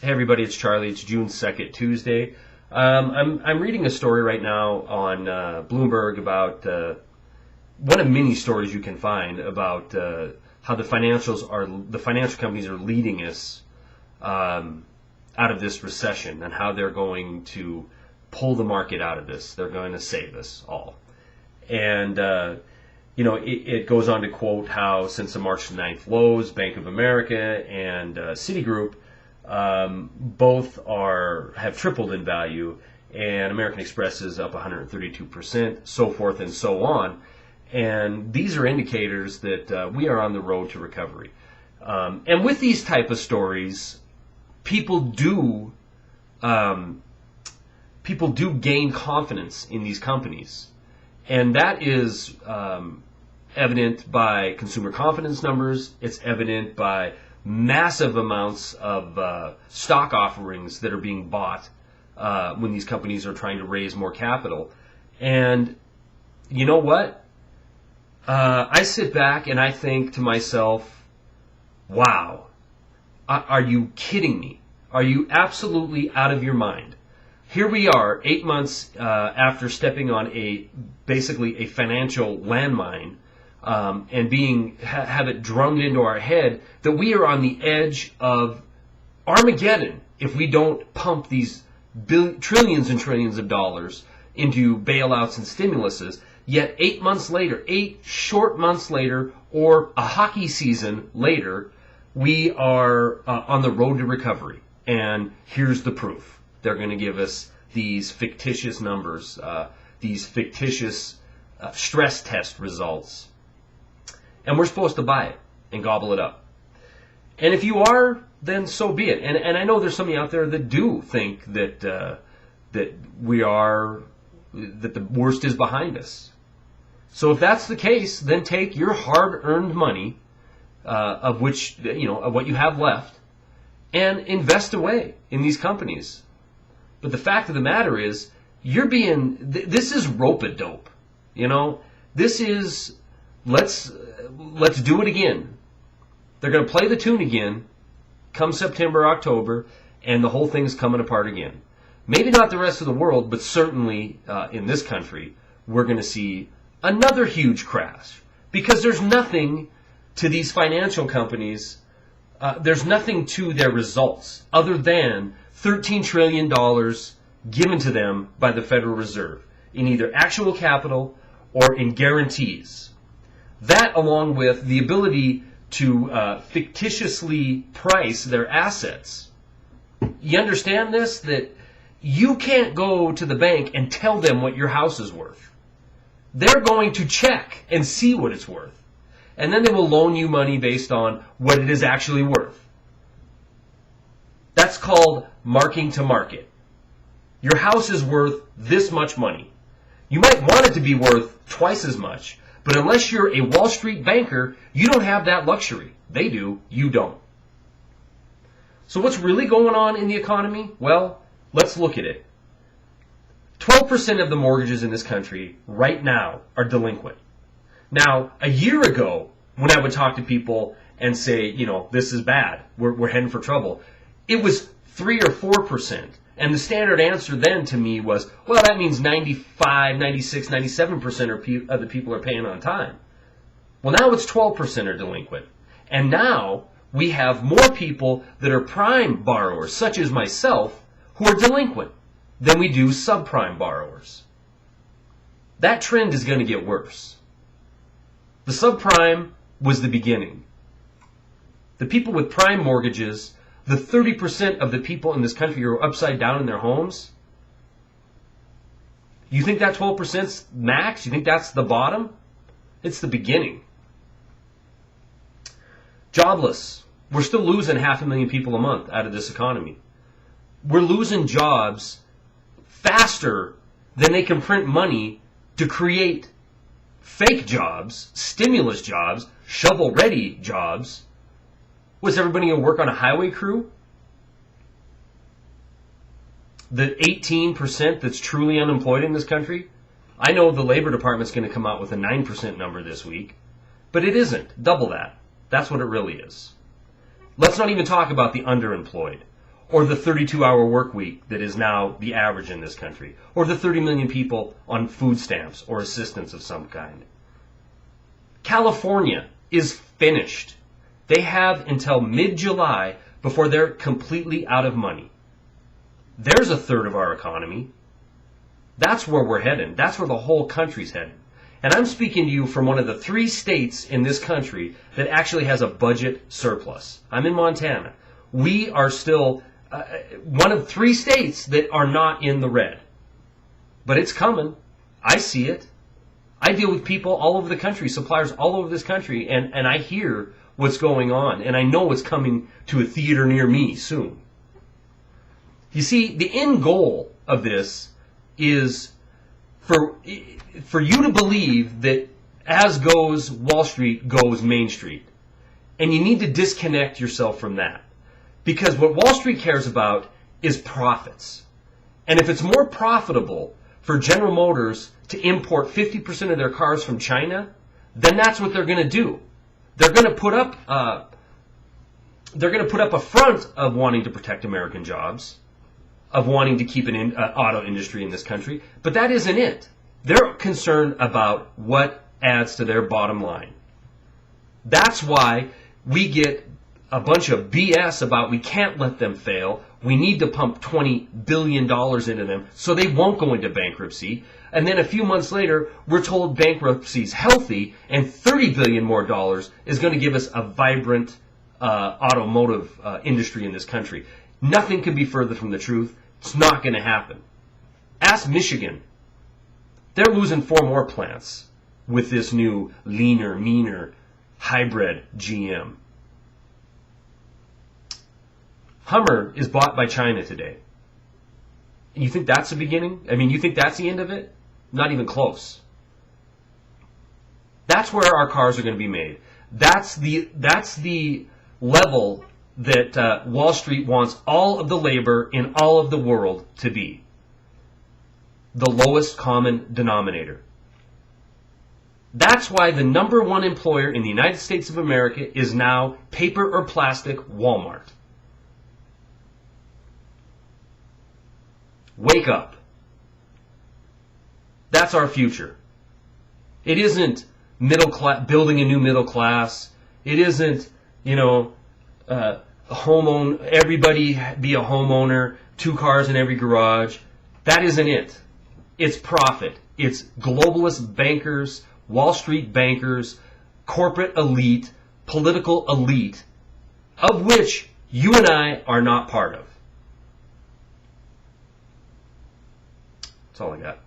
Hey everybody, it's Charlie. It's June 2nd, Tuesday. I'm reading a story right now on Bloomberg about one of many stories you can find about how the financial companies are leading us out of this recession and how they're going to pull the market out of this. They're going to save us all. And it goes on to quote how since the March 9th lows, Bank of America and Citigroup both have tripled in value, and American Express is up 132%, so forth and so on. And these are indicators that we are on the road to recovery. And with these type of stories, people do gain confidence in these companies, and that is evident by consumer confidence numbers. It's evident by massive amounts of stock offerings that are being bought when these companies are trying to raise more capital. And you know what? I sit back and I think to myself, wow, are you kidding me? Are you absolutely out of your mind? Here we are, 8 months after stepping on basically a financial landmine, and have it drummed into our head that we are on the edge of Armageddon if we don't pump these trillions and trillions of dollars into bailouts and stimuluses. Yet 8 months later, 8 short months later, or a hockey season later, we are on the road to recovery. And here's the proof. They're going to give us these fictitious numbers, these fictitious stress test results. And we're supposed to buy it and gobble it up. And if you are, then so be it. And I know there's somebody out there that do think that that the worst is behind us. So if that's the case, then take your hard-earned money, of what you have left, and invest away in these companies. But the fact of the matter is, this is rope-a-dope. This is let's do it again. They're going to play the tune again come September, October, and the whole thing's coming apart again. Maybe not the rest of the world, but certainly in this country, we're going to see another huge crash. Because there's nothing to these financial companies, there's nothing to their results other than $13 trillion given to them by the Federal Reserve in either actual capital or in guarantees. That, along with the ability to fictitiously price their assets. You understand this? That you can't go to the bank and tell them what your house is worth. They're going to check and see what it's worth. And then they will loan you money based on what it is actually worth. That's called marking to market. Your house is worth this much money. You might want it to be worth twice as much, but unless you're a Wall Street banker, you don't have that luxury. They do, you don't. So what's really going on in the economy? Well, let's look at it. 12% of the mortgages in this country right now are delinquent. Now, a year ago, when I would talk to people and say, this is bad, we're heading for trouble, it was 3 or 4%. And the standard answer then to me was, well, that means 95, 96, 97% of the people are paying on time. Well, now it's 12% are delinquent. And now we have more people that are prime borrowers, such as myself, who are delinquent than we do subprime borrowers. That trend is going to get worse. The subprime was the beginning. The people with prime mortgages, the 30% of the people in this country who are upside down in their homes, you think that 12%'s max? You think that's the bottom? It's the beginning. Jobless. We're still losing 500,000 people a month out of this economy. We're losing jobs faster than they can print money to create fake jobs, stimulus jobs, shovel-ready jobs. Was everybody going to work on a highway crew? The 18% that's truly unemployed in this country? I know the Labor Department's going to come out with a 9% number this week, but it isn't. Double that. That's what it really is. Let's not even talk about the underemployed. or the 32-hour work week that is now the average in this country, or the 30 million people on food stamps or assistance of some kind. California is finished. They have until mid-July before they're completely out of money. There's a third of our economy. That's where we're heading. That's where the whole country's heading. And I'm speaking to you from one of the 3 states in this country that actually has a budget surplus. I'm in Montana. We are still one of 3 states that are not in the red. But it's coming. I see it. I deal with people all over the country, suppliers all over this country, and I hear what's going on, and I know it's coming to a theater near me soon. You see, the end goal of this is for you to believe that as goes Wall Street, goes Main Street. And you need to disconnect yourself from that. Because what Wall Street cares about is profits. And if it's more profitable for General Motors to import 50% of their cars from China, then that's what they're going to do. They're going to put up a front of wanting to protect American jobs, of wanting to keep an auto industry in this country, but that isn't it. They're concerned about what adds to their bottom line. That's why we get a bunch of BS about we can't let them fail. We need to pump $20 billion into them so they won't go into bankruptcy. And then a few months later, we're told bankruptcy's healthy and $30 billion more is going to give us a vibrant automotive industry in this country. Nothing could be further from the truth. It's not going to happen. Ask Michigan. They're losing 4 more plants with this new leaner, meaner hybrid GM. Hummer is bought by China today. And you think that's the beginning? I mean, you think that's the end of it? Not even close. That's where our cars are going to be made. That's the level that Wall Street wants all of the labor in all of the world to be. The lowest common denominator. That's why the number 1 employer in the United States of America is now paper or plastic Walmart. Wake up. That's our future. It isn't middle class, building a new middle class. It isn't, everybody be a homeowner, 2 cars in every garage. That isn't it. It's profit. It's globalist bankers, Wall Street bankers, corporate elite, political elite, of which you and I are not part of. That's all I got.